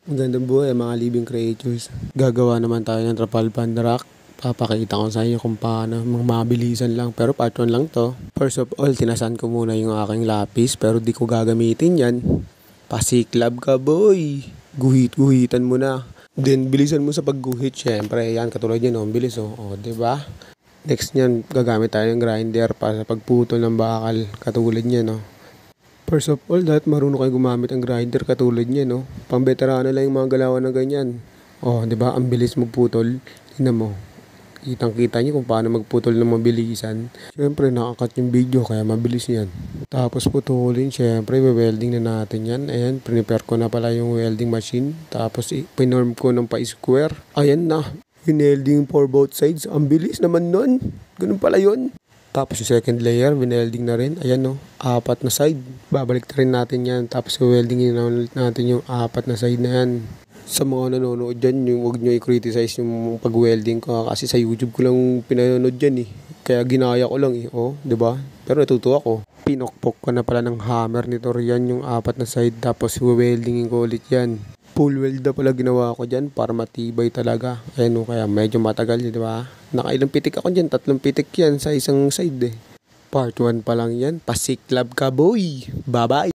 Magandang buhay mga living creatures. Gagawa naman tayo ng trapal band rack. Papakita ko sa inyo kung paano. Mga mabilisan lang pero part 1 lang to. First of all, tinasan ko muna yung aking lapis pero di ko gagamitin yan. Pasiklab ka boy. Guhit-guhitan mo na. Then bilisan mo sa pagguhit syempre. Yan katulad yan ang bilis oh. O, diba? Next nyan, gagamit tayo ng grinder para sa pagputol ng bakal. Katulad nyan oh. First of all, dapat marunong kayo gumamit ng grinder katulad niya, no? Pang veterano lang yung mga galawan na ganyan. Oh, di ba? Ang bilis magputol. Tingnan mo. Kitang-kita niyo kung paano magputol ng mabilisan. Siyempre, nakakat yung video kaya mabilis yan. Tapos putulin, siyempre, welding na natin yan. Ayan, prepare ko na pala yung welding machine. Tapos, pinorm ko ng pa-square. Ayan na. Winelding for both sides. Ang bilis naman nun. Ganun pala yun. Tapos yung second layer, winelding na rin. Ayan no, 4 na side. Babalik rin natin yan. Tapos welding natin yung 4 na side na yan. Sa mga nanonood dyan, huwag nyo i-criticize yung pag-welding ko. Kasi sa YouTube ko lang pinanonood dyan eh. Kaya ginaya ko lang eh. Oh, diba? Pero natutuwa ko. Pinokpok ko na pala ng hammer nito riyan yung 4 na side. Tapos weldingin ko ulit yan. Full weld na pala ginawa ko dyan para matibay talaga. Ayan o, kaya medyo matagal, di ba? Nakailang pitik ako dyan, 3 pitik yan sa isang side eh. Part 1 pa lang yan, pasiklab ka boy! Bye-bye!